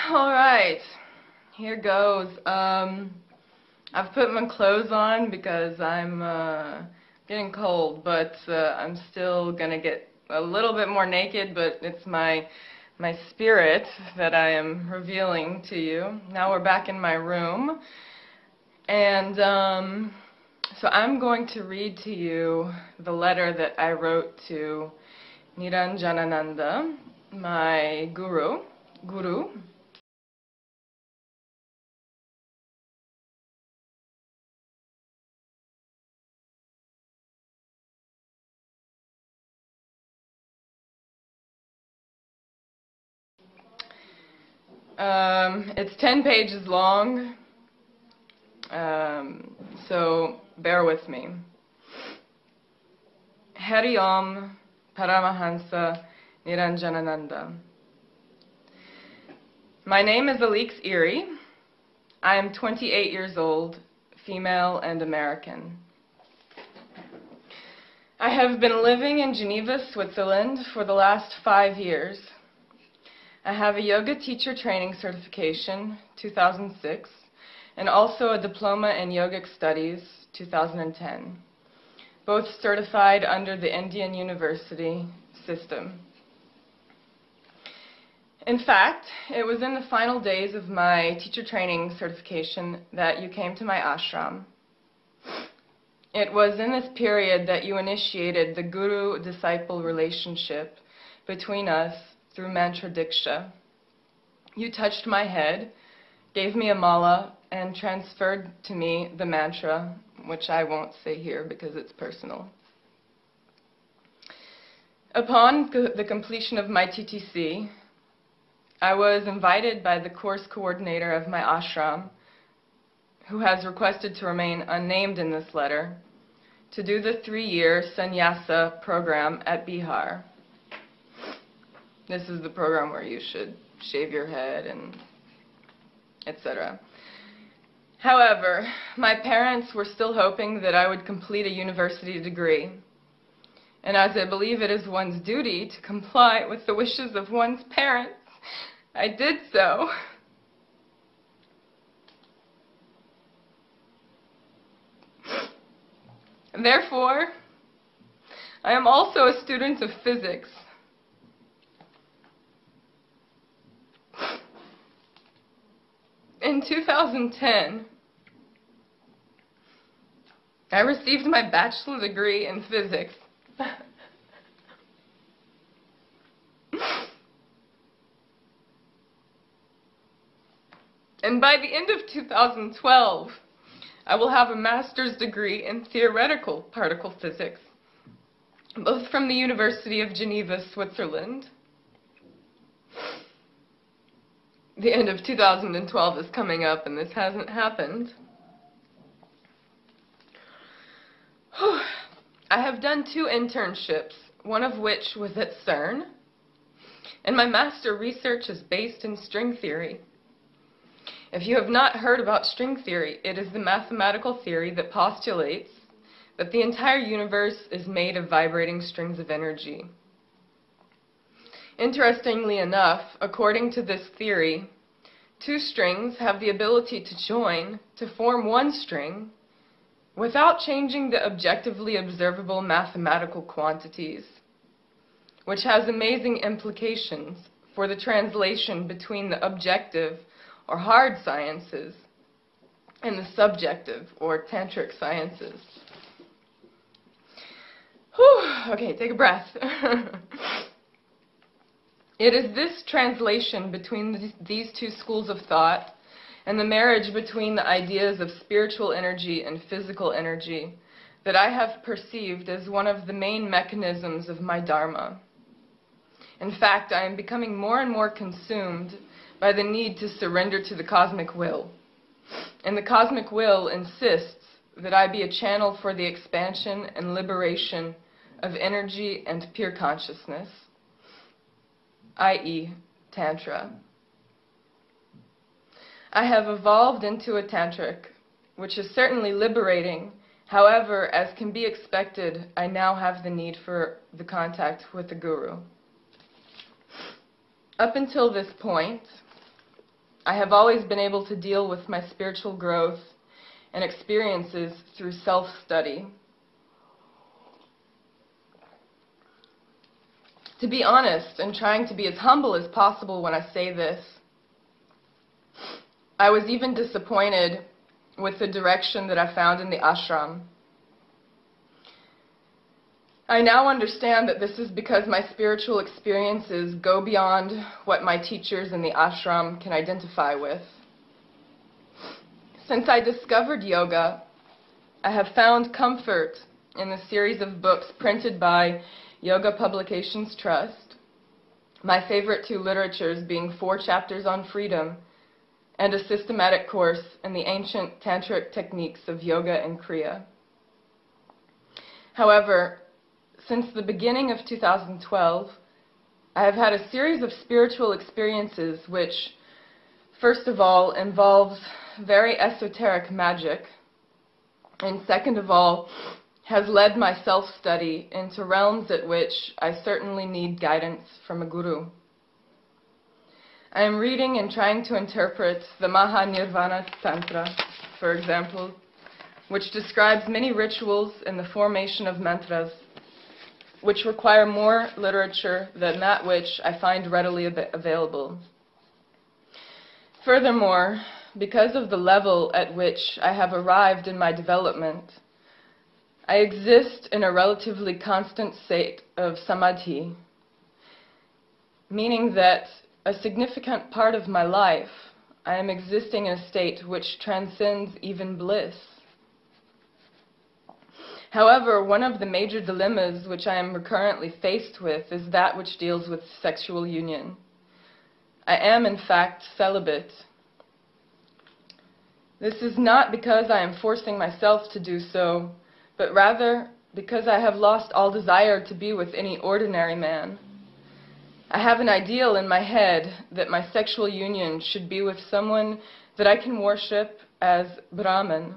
All right, here goes. I've put my clothes on because I'm getting cold, but I'm still gonna get a little bit more naked, but it's my spirit that I am revealing to you. Now we're back in my room, and so I'm going to read to you the letter that I wrote to Niranjanananda, my guru. It's 10 pages long, so bear with me. Hari Om Paramahansa Niranjanananda. My name is Alix Erie. I am 28 years old, female and American. I have been living in Geneva, Switzerland for the last 5 years. I have a yoga teacher training certification, 2006, and also a diploma in yogic studies, 2010, both certified under the Indian University system. In fact, it was in the final days of my teacher training certification that you came to my ashram. It was in this period that you initiated the guru-disciple relationship between us through mantra diksha. You touched my head, gave me a mala, and transferred to me the mantra, which I won't say here because it's personal. Upon the completion of my TTC, I was invited by the course coordinator of my ashram, who has requested to remain unnamed in this letter, to do the 3-year sannyasa program at Bihar. This is the program where you should shave your head and etc. However, my parents were still hoping that I would complete a university degree. And as I believe it is one's duty to comply with the wishes of one's parents, I did so. Therefore, I am also a student of physics. In 2010, I received my bachelor's degree in physics. And by the end of 2012, I will have a master's degree in theoretical particle physics, both from the University of Geneva, Switzerland. The end of 2012 is coming up, and this hasn't happened. I have done 2 internships, one of which was at CERN, and my master research is based in string theory. If you have not heard about string theory, it is the mathematical theory that postulates that the entire universe is made of vibrating strings of energy. Interestingly enough, according to this theory, 2 strings have the ability to join to form 1 string without changing the objectively observable mathematical quantities, which has amazing implications for the translation between the objective or hard sciences and the subjective or tantric sciences. Whew, okay, take a breath. It is this translation between these 2 schools of thought and the marriage between the ideas of spiritual energy and physical energy that I have perceived as one of the main mechanisms of my dharma. In fact, I am becoming more and more consumed by the need to surrender to the cosmic will. And the cosmic will insists that I be a channel for the expansion and liberation of energy and pure consciousness, i.e., Tantra. I have evolved into a tantric, which is certainly liberating. However, as can be expected, I now have the need for the contact with the guru. Up until this point, I have always been able to deal with my spiritual growth and experiences through self-study. To be honest, and trying to be as humble as possible when I say this, I was even disappointed with the direction that I found in the ashram. I now understand that this is because my spiritual experiences go beyond what my teachers in the ashram can identify with. Since I discovered yoga, I have found comfort in the series of books printed by Yoga Publications Trust, my favorite two literatures being 4 chapters on freedom and a systematic course in the ancient tantric techniques of yoga and kriya. However, since the beginning of 2012, I have had a series of spiritual experiences which, first of all, involves very esoteric magic, and second of all, has led my self-study into realms at which I certainly need guidance from a guru. I am reading and trying to interpret the Mahanirvana Tantra, for example, which describes many rituals in the formation of mantras, which require more literature than that which I find readily available. Furthermore, because of the level at which I have arrived in my development, I exist in a relatively constant state of samadhi, meaning that a significant part of my life I am existing in a state which transcends even bliss. However, one of the major dilemmas which I am currently faced with is that which deals with sexual union. I am, in fact, celibate. This is not because I am forcing myself to do so, but rather because I have lost all desire to be with any ordinary man. I have an ideal in my head that my sexual union should be with someone that I can worship as Brahman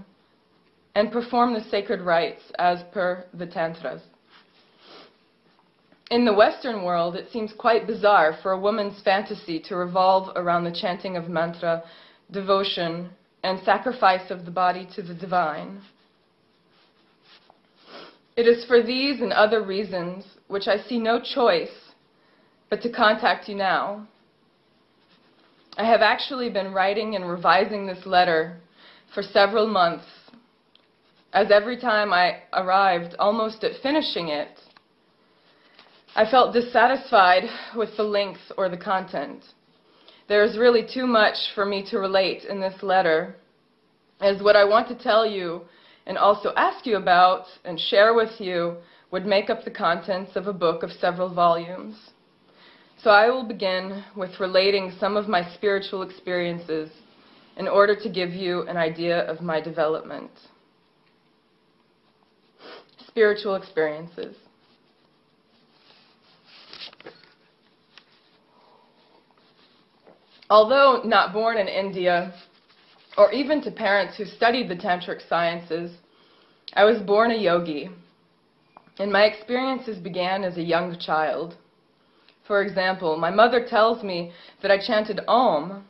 and perform the sacred rites as per the Tantras. In the Western world, it seems quite bizarre for a woman's fantasy to revolve around the chanting of mantra, devotion, and sacrifice of the body to the divine. It is for these and other reasons which I see no choice but to contact you now. I have actually been writing and revising this letter for several months, as every time I arrived almost at finishing it, I felt dissatisfied with the length or the content. There is really too much for me to relate in this letter, as what I want to tell you and also ask you about and share with you would make up the contents of a book of several volumes. So I will begin with relating some of my spiritual experiences in order to give you an idea of my development. Spiritual experiences. Although not born in India, or even to parents who studied the tantric sciences, I was born a yogi, and my experiences began as a young child. For example, my mother tells me that I chanted Om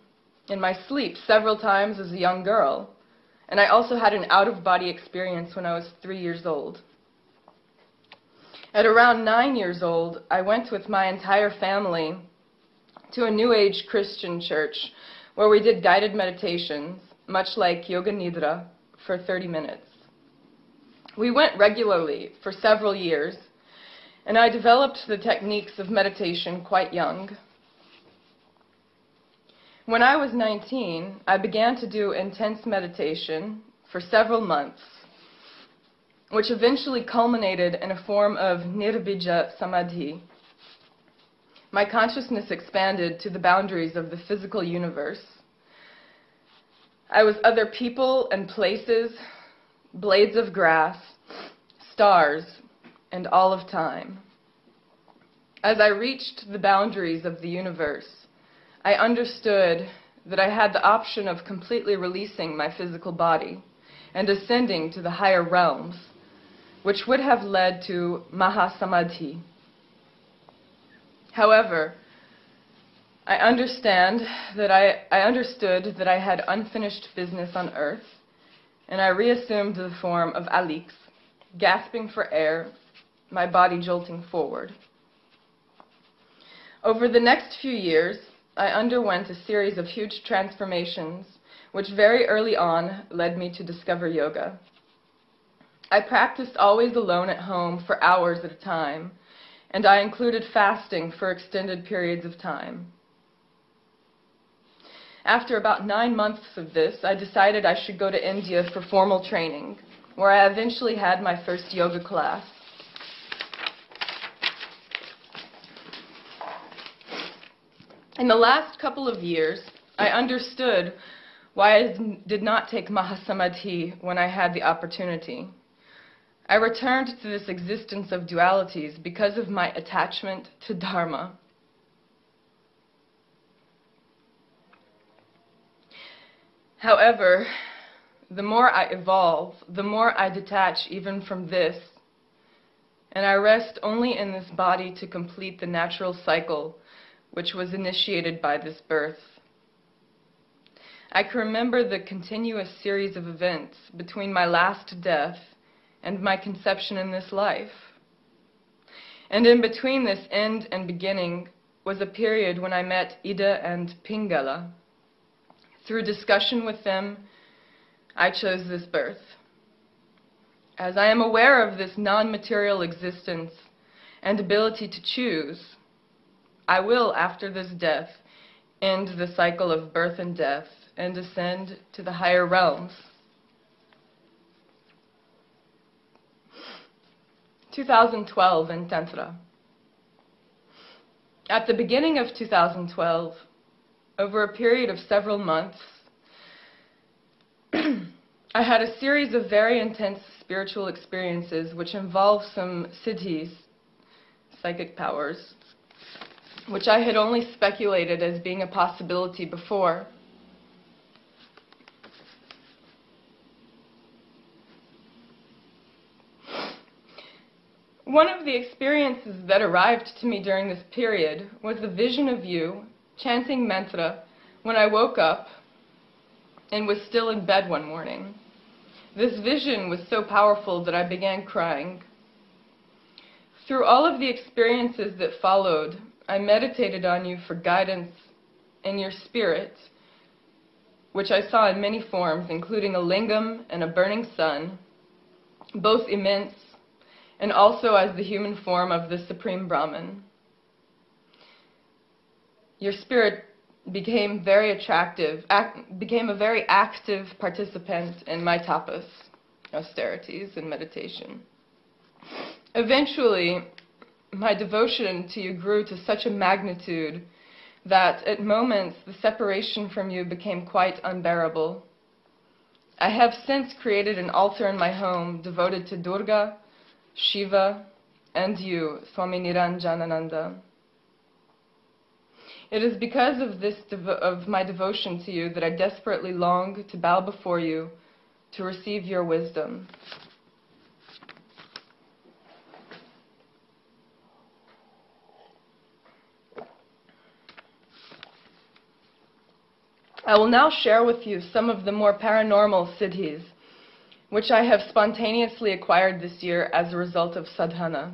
in my sleep several times as a young girl, and I also had an out-of-body experience when I was 3 years old. At around 9 years old, I went with my entire family to a New Age Christian church where we did guided meditations, much like Yoga Nidra, for 30 minutes. We went regularly for several years, and I developed the techniques of meditation quite young. When I was 19, I began to do intense meditation for several months, which eventually culminated in a form of nirbija samadhi. My consciousness expanded to the boundaries of the physical universe. I was other people and places, blades of grass, stars, and all of time. As I reached the boundaries of the universe, I understood that I had the option of completely releasing my physical body and ascending to the higher realms, which would have led to Mahasamadhi. However, I understood that I had unfinished business on earth, and I reassumed the form of alix, gasping for air, my body jolting forward. Over the next few years, I underwent a series of huge transformations, which very early on led me to discover yoga. I practiced always alone at home for hours at a time, and I included fasting for extended periods of time. After about 9 months of this, I decided I should go to India for formal training, where I eventually had my first yoga class. In the last couple of years, I understood why I did not take Mahasamadhi when I had the opportunity. I returned to this existence of dualities because of my attachment to Dharma. However, the more I evolve, the more I detach even from this, and I rest only in this body to complete the natural cycle which was initiated by this birth. I can remember the continuous series of events between my last death and my conception in this life. And in between this end and beginning was a period when I met Ida and Pingala. Through discussion with them, I chose this birth. As I am aware of this non-material existence and ability to choose, I will, after this death, end the cycle of birth and death and ascend to the higher realms. 2012 in Tantra. At the beginning of 2012, over a period of several months, I had a series of very intense spiritual experiences which involved some siddhis, psychic powers, which I had only speculated as being a possibility before. One of the experiences that arrived to me during this period was the vision of you chanting mantra when I woke up and was still in bed one morning. This vision was so powerful that I began crying. Through all of the experiences that followed, I meditated on you for guidance in your spirit, which I saw in many forms, including a lingam and a burning sun, both immense, and also as the human form of the Supreme Brahman. Your spirit became very attractive, became a very active participant in my tapas, austerities, and meditation. Eventually, my devotion to you grew to such a magnitude that at moments the separation from you became quite unbearable. I have since created an altar in my home devoted to Durga, Shiva, and you, Swami Niranjanananda. It is because of my devotion to you that I desperately long to bow before you to receive your wisdom. I will now share with you some of the more paranormal siddhis, which I have spontaneously acquired this year as a result of sadhana.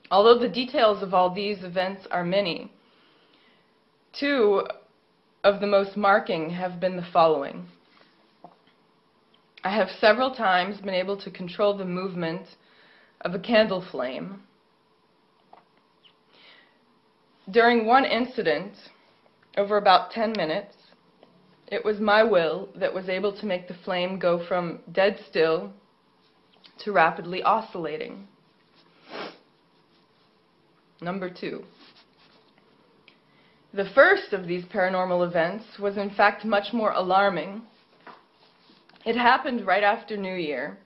Although the details of all these events are many, two of the most marking have been the following. I have several times been able to control the movement of a candle flame. During one incident, over about 10 minutes, it was my will that was able to make the flame go from dead still to rapidly oscillating. Number 2. The first of these paranormal events was in fact much more alarming. It happened right after New Year.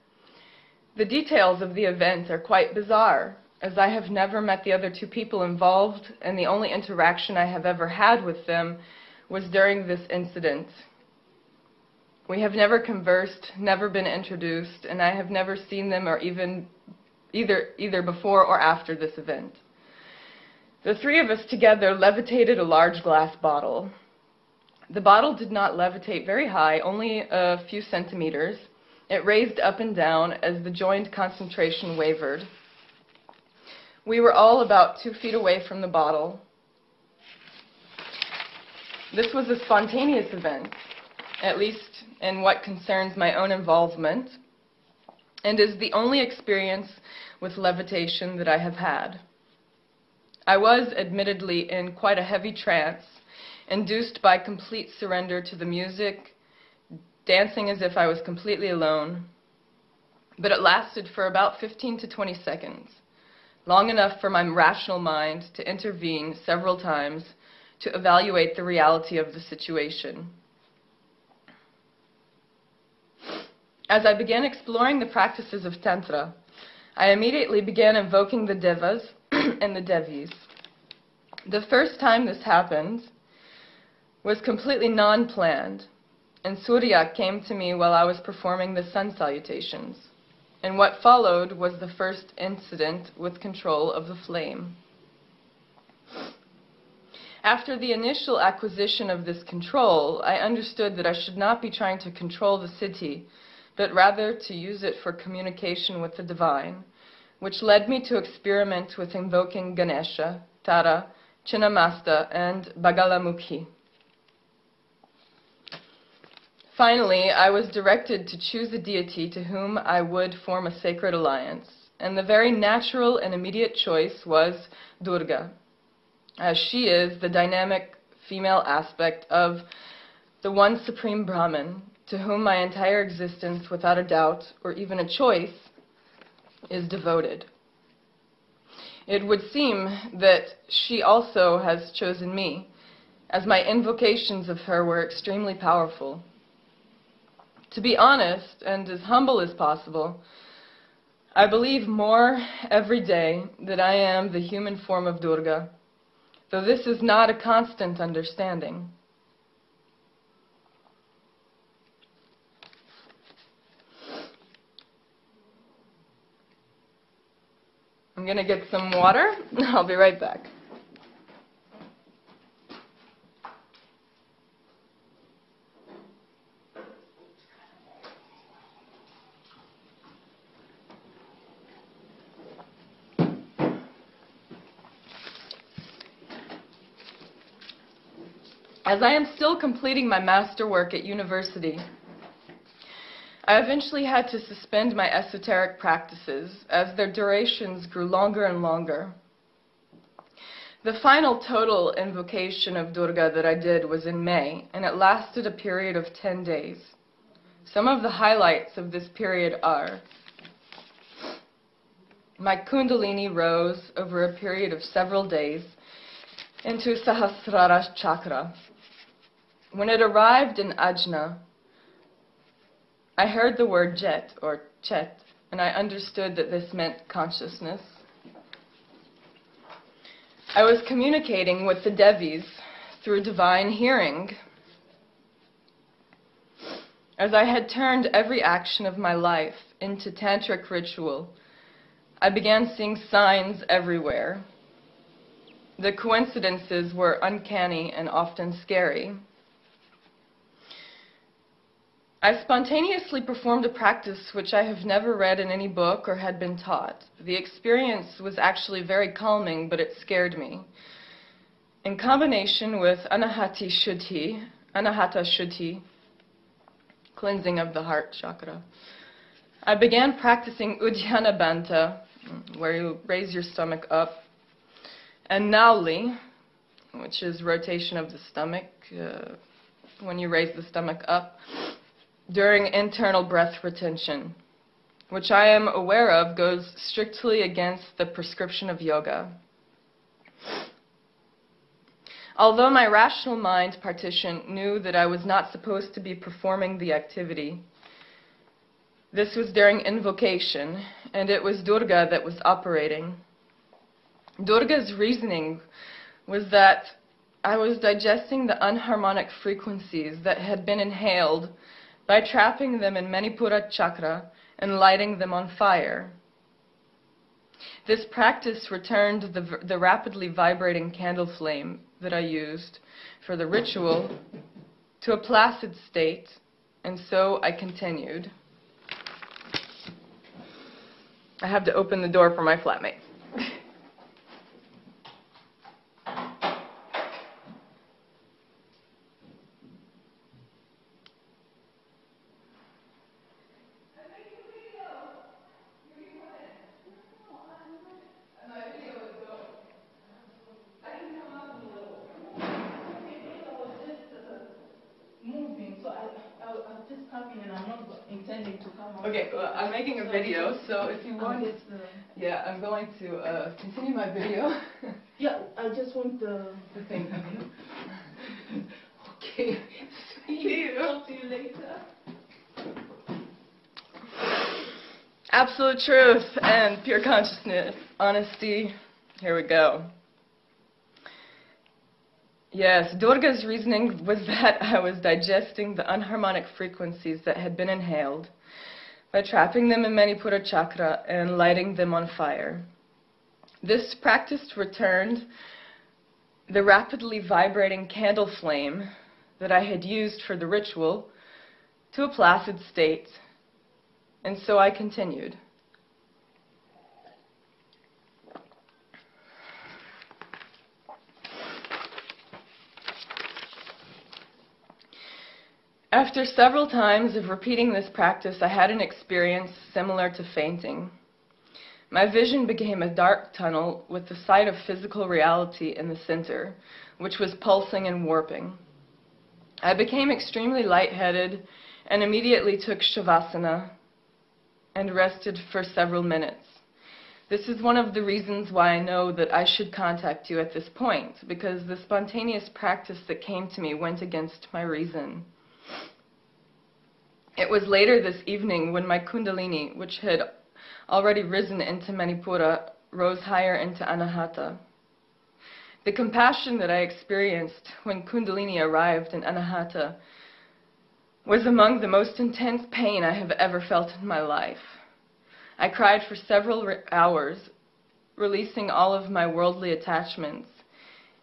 The details of the event are quite bizarre, as I have never met the other two people involved, and the only interaction I have ever had with them was during this incident. We have never conversed, never been introduced, and I have never seen them or either before or after this event. The three of us together levitated a large glass bottle. The bottle did not levitate very high, only a few centimeters. It raised up and down as the joined concentration wavered. We were all about 2 feet away from the bottle. This was a spontaneous event, at least in what concerns my own involvement, and is the only experience with levitation that I have had. I was admittedly in quite a heavy trance, induced by complete surrender to the music, dancing as if I was completely alone, but it lasted for about 15 to 20 seconds, long enough for my rational mind to intervene several times to evaluate the reality of the situation. As I began exploring the practices of Tantra, I immediately began invoking the devas and the devis. The first time this happened was completely non-planned, and Surya came to me while I was performing the sun salutations, and what followed was the first incident with control of the flame. After the initial acquisition of this control, I understood that I should not be trying to control the siddhi, but rather to use it for communication with the divine, which led me to experiment with invoking Ganesha, Tara, Chinnamasta, and Bagalamukhi. Finally, I was directed to choose a deity to whom I would form a sacred alliance, and the very natural and immediate choice was Durga, as she is the dynamic female aspect of the one supreme Brahman, to whom my entire existence, without a doubt, or even a choice, is devoted. It would seem that she also has chosen me, as my invocations of her were extremely powerful. To be honest, and as humble as possible, I believe more every day that I am the human form of Durga, though this is not a constant understanding. I'm going to get some water. I'll be right back. As I am still completing my masterwork at university, I eventually had to suspend my esoteric practices as their durations grew longer and longer. The final total invocation of Durga that I did was in May, and it lasted a period of 10 days. Some of the highlights of this period are: my Kundalini rose over a period of several days into Sahasrara chakra. When it arrived in Ajna, I heard the word jet, or chet, and I understood that this meant consciousness. I was communicating with the Devis through divine hearing. As I had turned every action of my life into tantric ritual, I began seeing signs everywhere. The coincidences were uncanny and often scary. I spontaneously performed a practice which I have never read in any book or had been taught. The experience was actually very calming, but it scared me. In combination with anahata shuddhi, cleansing of the heart chakra, I began practicing Uddiyana Banta, where you raise your stomach up, and Nauli, which is rotation of the stomach, when you raise the stomach up, during internal breath retention, which I am aware of goes strictly against the prescription of yoga. Although my rational mind partition knew that I was not supposed to be performing the activity, this was during invocation, and it was Durga that was operating. Durga's reasoning was that I was digesting the unharmonic frequencies that had been inhaled by trapping them in Manipura chakra and lighting them on fire. This practice returned the rapidly vibrating candle flame that I used for the ritual to a placid state, and so I continued. I have to open the door for my flatmate. Okay, well, I'm making a video, so if you want, yeah, I'm going to continue my video. Yeah, I just want the thing. Okay, see you. Talk to you later. Absolute truth and pure consciousness, honesty. Here we go. Yes, Durga's reasoning was that I was digesting the unharmonic frequencies that had been inhaled by trapping them in Manipura chakra and lighting them on fire. This practice returned the rapidly vibrating candle flame that I had used for the ritual to a placid state, and so I continued. After several times of repeating this practice, I had an experience similar to fainting. My vision became a dark tunnel with the sight of physical reality in the center, which was pulsing and warping. I became extremely lightheaded and immediately took shavasana and rested for several minutes. This is one of the reasons why I know that I should contact you at this point, because the spontaneous practice that came to me went against my reason. It was later this evening when my kundalini, which had already risen into Manipura, rose higher into Anahata. The compassion that I experienced when kundalini arrived in Anahata was among the most intense pain I have ever felt in my life. I cried for several hours, releasing all of my worldly attachments,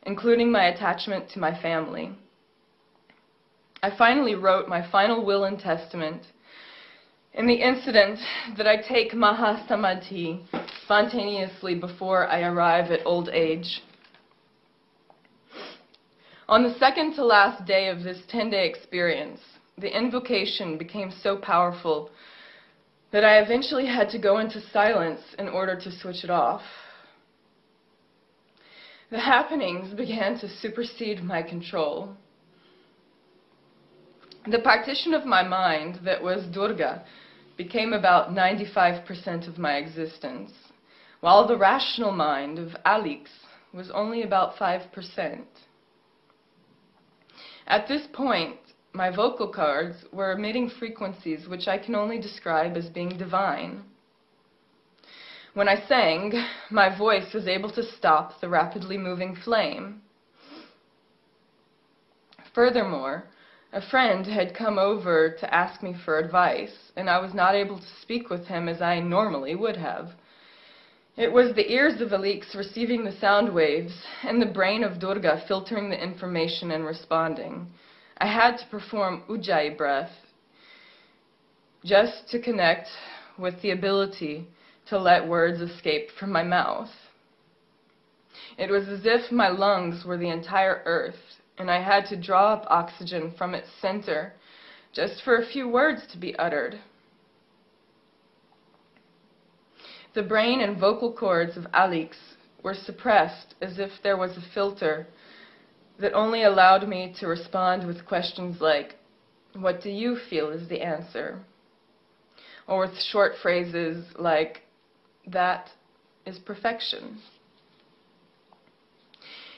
including my attachment to my family. I finally wrote my final will and testament in the incident that I take Mahasamadhi spontaneously before I arrive at old age. On the second to last day of this 10-day experience, the invocation became so powerful that I eventually had to go into silence in order to switch it off. The happenings began to supersede my control. The partition of my mind that was Durga became about 95% of my existence, while the rational mind of Alix was only about 5%. At this point, my vocal cords were emitting frequencies which I can only describe as being divine. When I sang, my voice was able to stop the rapidly moving flame. Furthermore, a friend had come over to ask me for advice, and I was not able to speak with him as I normally would have. It was the ears of Alix receiving the sound waves, and the brain of Durga filtering the information and responding. I had to perform Ujjayi breath, just to connect with the ability to let words escape from my mouth. It was as if my lungs were the entire earth, and I had to draw up oxygen from its center just for a few words to be uttered. The brain and vocal cords of Alix were suppressed as if there was a filter that only allowed me to respond with questions like, "What do you feel is the answer?" Or with short phrases like, "That is perfection."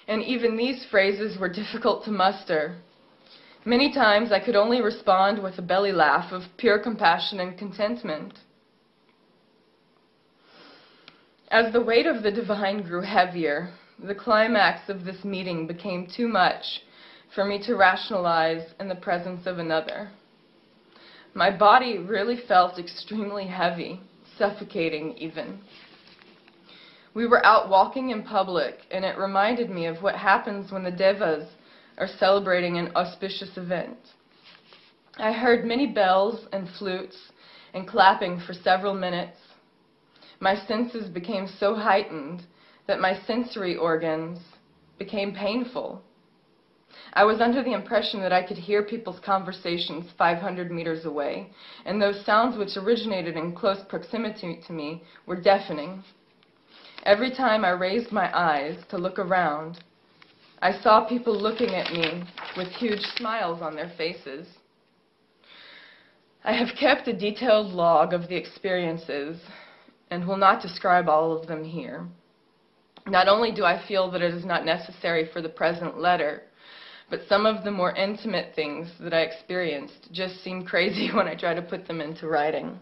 And even these phrases were difficult to muster. Many times I could only respond with a belly laugh of pure compassion and contentment. As the weight of the divine grew heavier, the climax of this meeting became too much for me to rationalize in the presence of another. My body really felt extremely heavy, suffocating even. We were out walking in public, and it reminded me of what happens when the devas are celebrating an auspicious event. I heard many bells and flutes and clapping for several minutes. My senses became so heightened that my sensory organs became painful. I was under the impression that I could hear people's conversations 500 meters away, and those sounds which originated in close proximity to me were deafening. Every time I raised my eyes to look around, I saw people looking at me with huge smiles on their faces. I have kept a detailed log of the experiences and will not describe all of them here. Not only do I feel that it is not necessary for the present letter, but some of the more intimate things that I experienced just seem crazy when I try to put them into writing.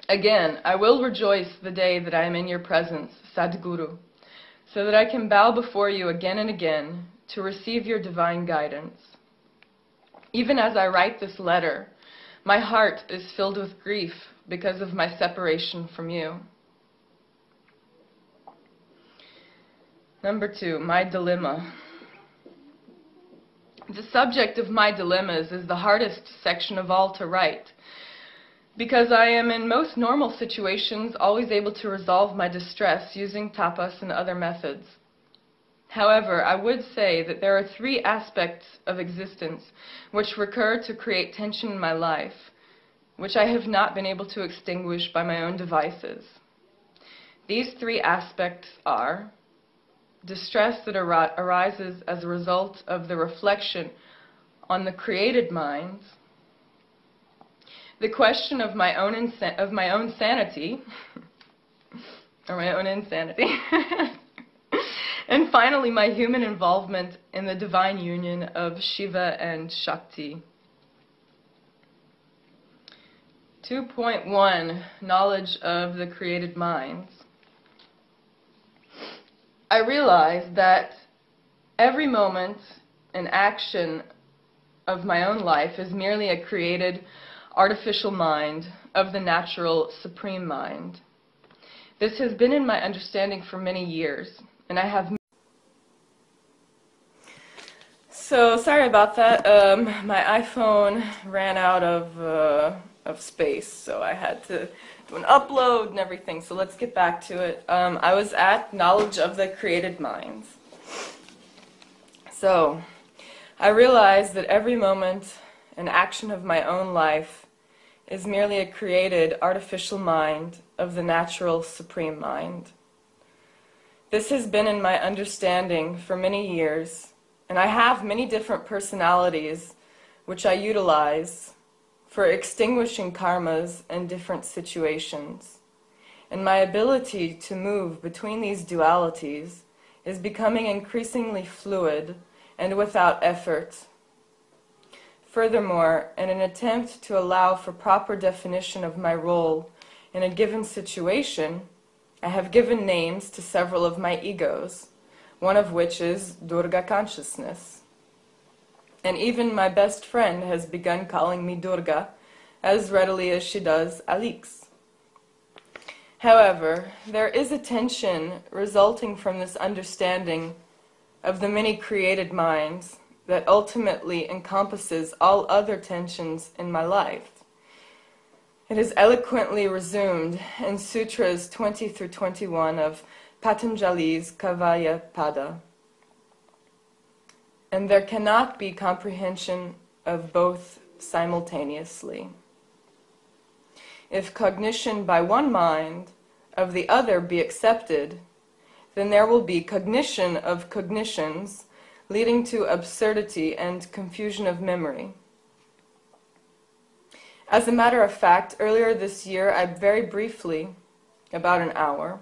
Again, I will rejoice the day that I am in your presence, Sadhguru, so that I can bow before you again and again to receive your divine guidance. Even as I write this letter, my heart is filled with grief because of my separation from you. Number 2, my dilemma. The subject of my dilemmas is the hardest section of all to write, because I am in most normal situations always able to resolve my distress using tapas and other methods. However, I would say that there are 3 aspects of existence which recur to create tension in my life, which I have not been able to extinguish by my own devices. These 3 aspects are distress that arises as a result of the reflection on the created minds, the question of my own sanity, or my own insanity, and finally my human involvement in the divine union of Shiva and Shakti. 2.1, knowledge of the created minds. I realize that every moment and action of my own life is merely a created artificial mind of the natural supreme mind. This has been in my understanding for many years, and I have... So, sorry about that. My iPhone ran out of space, so I had to do an upload and everything, so let's get back to it. I was at knowledge of the created minds. So, I realized that every moment and action of my own life is merely a created artificial mind of the natural supreme mind. This has been in my understanding for many years, and I have many different personalities which I utilize for extinguishing karmas in different situations. And my ability to move between these dualities is becoming increasingly fluid and without effort. Furthermore, in an attempt to allow for proper definition of my role in a given situation, I have given names to several of my egos, one of which is Durga consciousness. And even my best friend has begun calling me Durga as readily as she does Alix. However, there is a tension resulting from this understanding of the many created minds that ultimately encompasses all other tensions in my life. It is eloquently resumed in Sutras 20 through 21 of Patanjali's Kavaya Pada. And there cannot be comprehension of both simultaneously. If cognition by one mind of the other be accepted, then there will be cognition of cognitions, leading to absurdity and confusion of memory. As a matter of fact, earlier this year, I very briefly, about an hour,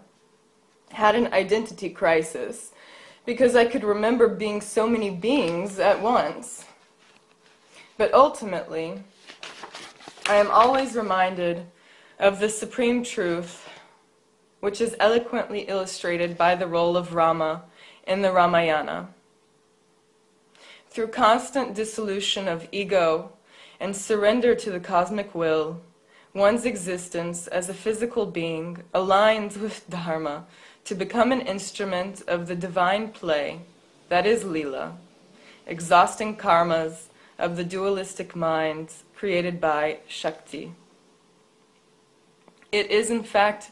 had an identity crisis because I could remember being so many beings at once. But ultimately, I am always reminded of the supreme truth, which is eloquently illustrated by the role of Rama in the Ramayana. Through constant dissolution of ego and surrender to the cosmic will, one's existence as a physical being aligns with Dharma to become an instrument of the divine play, that is Lila, exhausting karmas of the dualistic minds created by Shakti. It is in fact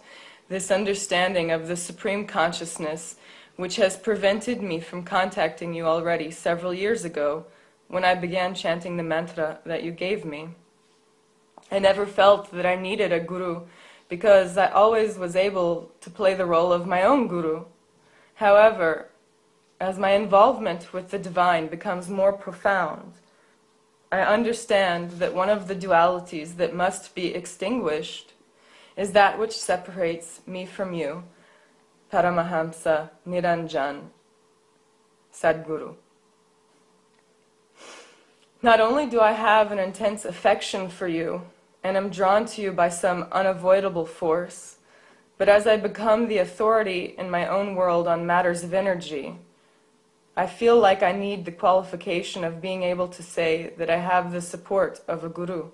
this understanding of the Supreme Consciousness which has prevented me from contacting you already several years ago when I began chanting the mantra that you gave me. I never felt that I needed a guru because I always was able to play the role of my own guru. However, as my involvement with the divine becomes more profound, I understand that one of the dualities that must be extinguished is that which separates me from you, Paramahamsa Niranjan, Sadguru. Not only do I have an intense affection for you, and am drawn to you by some unavoidable force, but as I become the authority in my own world on matters of energy, I feel like I need the qualification of being able to say that I have the support of a guru.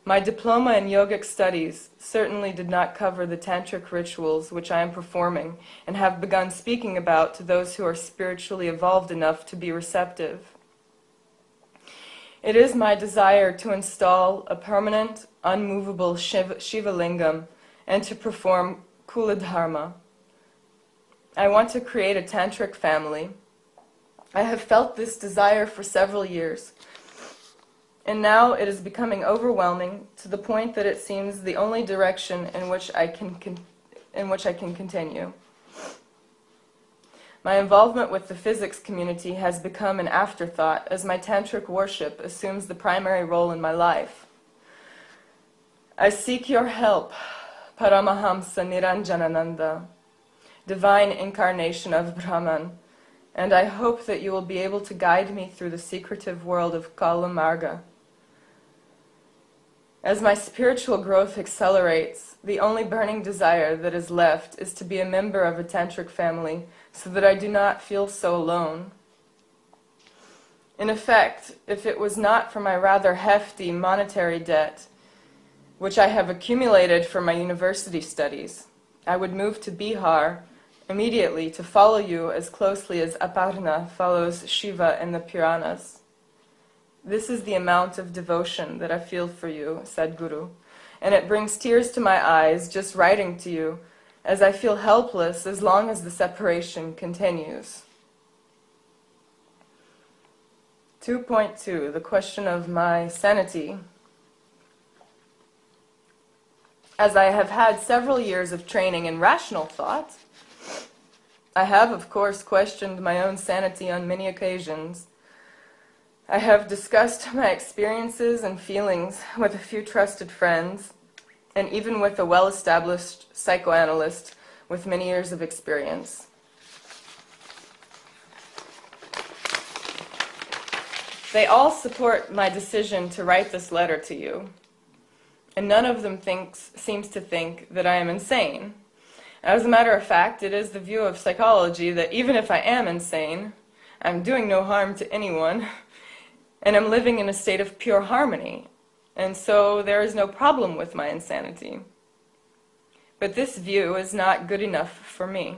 My diploma in yogic studies certainly did not cover the tantric rituals which I am performing and have begun speaking about to those who are spiritually evolved enough to be receptive. It is my desire to install a permanent, unmovable Shiva Lingam and to perform Kula Dharma. I want to create a tantric family. I have felt this desire for several years, and now it is becoming overwhelming to the point that it seems the only direction in which I can continue. My involvement with the physics community has become an afterthought as my tantric worship assumes the primary role in my life. I seek your help, Paramahamsa Niranjanananda, divine incarnation of Brahman, and I hope that you will be able to guide me through the secretive world of Kala Marga. As my spiritual growth accelerates, the only burning desire that is left is to be a member of a tantric family so that I do not feel so alone. In effect, if it was not for my rather hefty monetary debt, which I have accumulated for my university studies, I would move to Bihar immediately to follow you as closely as Aparna follows Shiva in the Puranas. This is the amount of devotion that I feel for you, Sadguru, and it brings tears to my eyes just writing to you, as I feel helpless as long as the separation continues. 2.2, the question of my sanity. As I have had several years of training in rational thought, I have, of course, questioned my own sanity on many occasions. I have discussed my experiences and feelings with a few trusted friends, and even with a well-established psychoanalyst with many years of experience. They all support my decision to write this letter to you, and none of them seems to think that I am insane. As a matter of fact, it is the view of psychology that even if I am insane, I'm doing no harm to anyone, and I'm living in a state of pure harmony, and so there is no problem with my insanity. But this view is not good enough for me.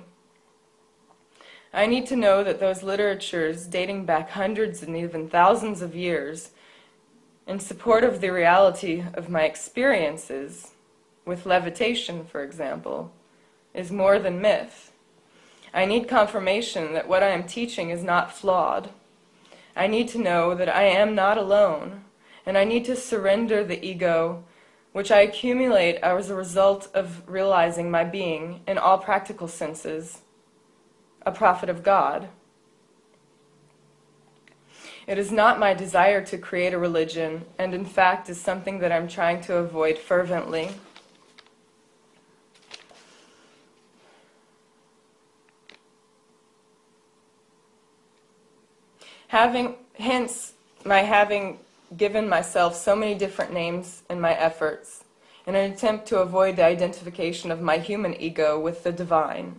I need to know that those literatures dating back hundreds and even thousands of years, in support of the reality of my experiences, with levitation, for example, is more than myth. I need confirmation that what I am teaching is not flawed. I need to know that I am not alone, and I need to surrender the ego, which I accumulate as a result of realizing my being, in all practical senses, a prophet of God. It is not my desire to create a religion, and in fact is something that I'm trying to avoid fervently. Hence, my having given myself so many different names in my efforts, in an attempt to avoid the identification of my human ego with the divine.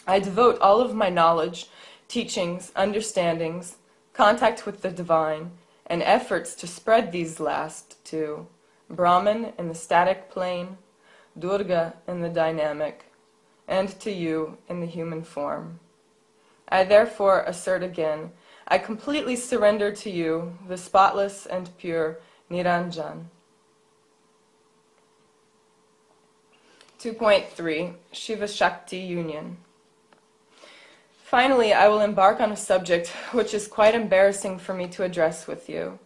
I devote all of my knowledge, teachings, understandings, contact with the divine, and efforts to spread these last to Brahman in the static plane, Durga in the dynamic, and to you in the human form. I therefore assert again, I completely surrender to you, the spotless and pure Niranjan. 2.3 Shiva Shakti Union. Finally, I will embark on a subject which is quite embarrassing for me to address with you.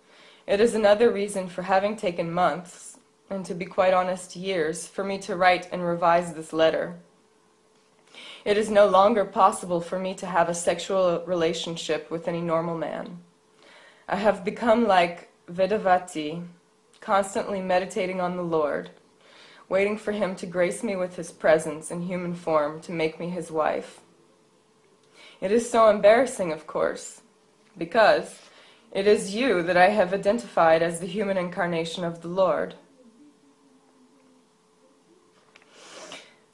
It is another reason for having taken months, and to be quite honest, years, for me to write and revise this letter. It is no longer possible for me to have a sexual relationship with any normal man. I have become like Vedavati, constantly meditating on the Lord, waiting for him to grace me with his presence in human form to make me his wife. It is so embarrassing, of course, because it is you that I have identified as the human incarnation of the Lord.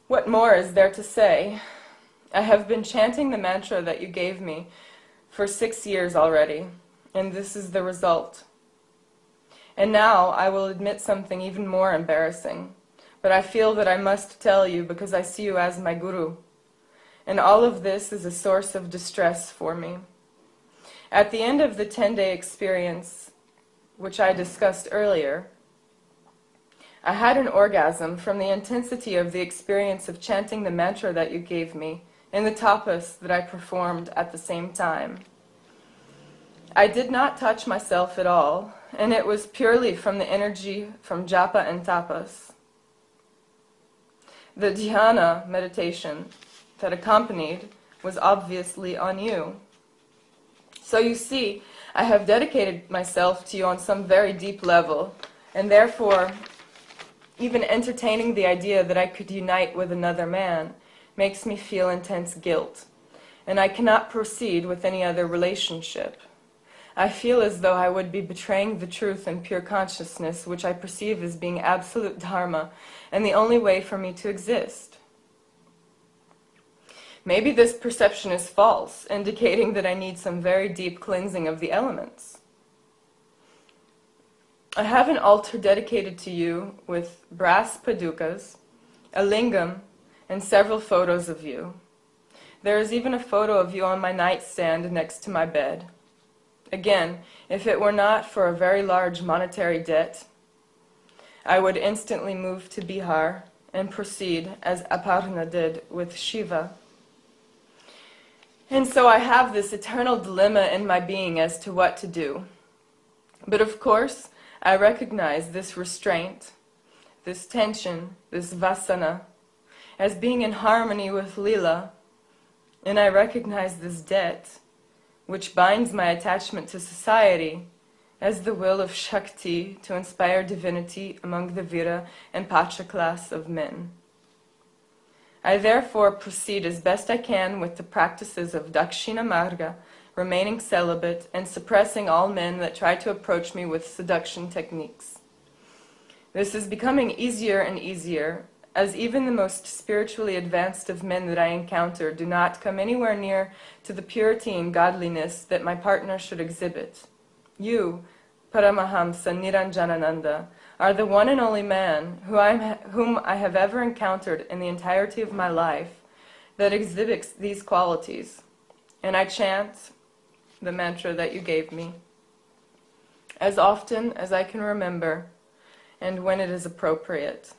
What more is there to say? I have been chanting the mantra that you gave me for 6 years already, and this is the result. And now I will admit something even more embarrassing, but I feel that I must tell you because I see you as my guru, and all of this is a source of distress for me. At the end of the 10-day experience, which I discussed earlier, I had an orgasm from the intensity of the experience of chanting the mantra that you gave me and the tapas that I performed at the same time. I did not touch myself at all, and it was purely from the energy from japa and tapas. The dhyana meditation that accompanied was obviously on you. So you see, I have dedicated myself to you on some very deep level, and therefore even entertaining the idea that I could unite with another man makes me feel intense guilt, and I cannot proceed with any other relationship. I feel as though I would be betraying the truth and pure consciousness, which I perceive as being absolute dharma and the only way for me to exist. Maybe this perception is false, indicating that I need some very deep cleansing of the elements. I have an altar dedicated to you with brass padukas, a lingam, and several photos of you. There is even a photo of you on my nightstand next to my bed. Again, if it were not for a very large monetary debt, I would instantly move to Bihar and proceed as Aparna did with Shiva. And so I have this eternal dilemma in my being as to what to do. But of course, I recognize this restraint, this tension, this vasana, as being in harmony with Lila, and I recognize this debt, which binds my attachment to society, as the will of Shakti to inspire divinity among the Vira and Pacha class of men. I therefore proceed as best I can with the practices of Dakshina Marga, remaining celibate and suppressing all men that try to approach me with seduction techniques. This is becoming easier and easier, as even the most spiritually advanced of men that I encounter do not come anywhere near to the purity and godliness that my partner should exhibit. You, Paramahamsa Niranjanananda, are the one and only man whom I have ever encountered in the entirety of my life that exhibits these qualities, and I chant the mantra that you gave me as often as I can remember and when it is appropriate,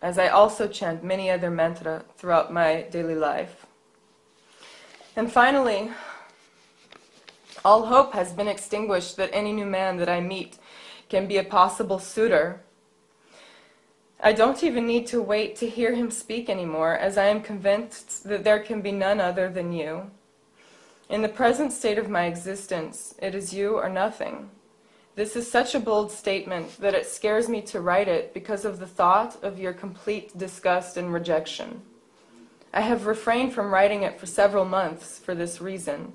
as I also chant many other mantras throughout my daily life. And finally, all hope has been extinguished that any new man that I meet can be a possible suitor. I don't even need to wait to hear him speak anymore, as I am convinced that there can be none other than you. In the present state of my existence, it is you or nothing. This is such a bold statement that it scares me to write it because of the thought of your complete disgust and rejection. I have refrained from writing it for several months for this reason,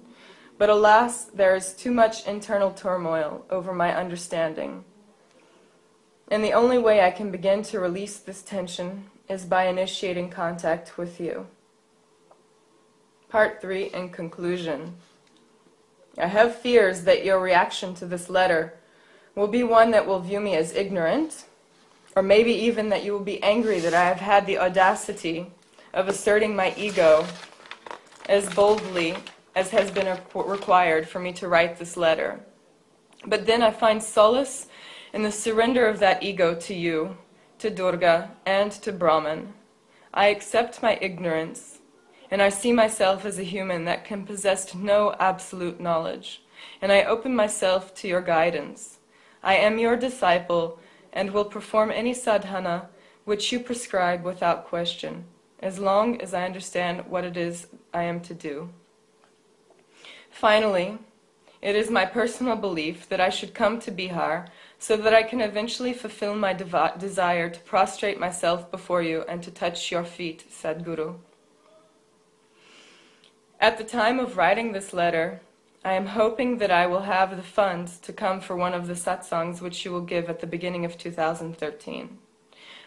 but alas, there is too much internal turmoil over my understanding. And the only way I can begin to release this tension is by initiating contact with you. Part 3 in conclusion. I have fears that your reaction to this letter will be one that will view me as ignorant, or maybe even that you will be angry that I have had the audacity of asserting my ego as boldly as has been required for me to write this letter. But then I find solace in the surrender of that ego to you, to Durga, and to Brahman. I accept my ignorance, and I see myself as a human that can possess no absolute knowledge, and I open myself to your guidance. I am your disciple, and will perform any sadhana which you prescribe without question, as long as I understand what it is I am to do. Finally, it is my personal belief that I should come to Bihar so that I can eventually fulfill my desire to prostrate myself before you and to touch your feet, Sadhguru. At the time of writing this letter, I am hoping that I will have the funds to come for one of the satsangs which you will give at the beginning of 2013.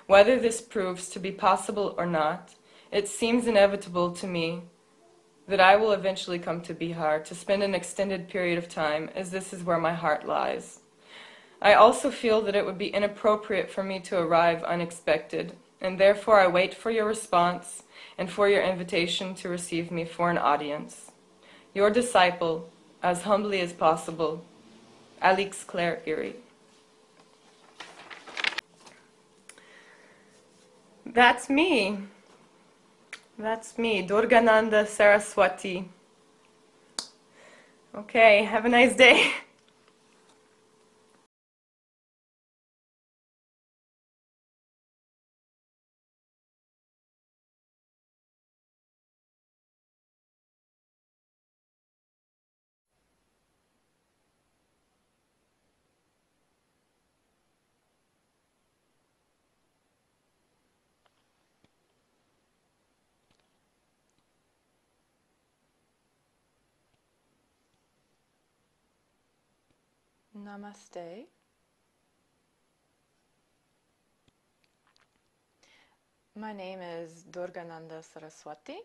Whether this proves to be possible or not, it seems inevitable to me that I will eventually come to Bihar to spend an extended period of time, as this is where my heart lies. I also feel that it would be inappropriate for me to arrive unexpected, and therefore I wait for your response and for your invitation to receive me for an audience. Your disciple, as humbly as possible, Alix Claire Erie. That's me. That's me, Durgananda Saraswati. Okay, have a nice day. Namaste. My name is Durgananda Saraswati.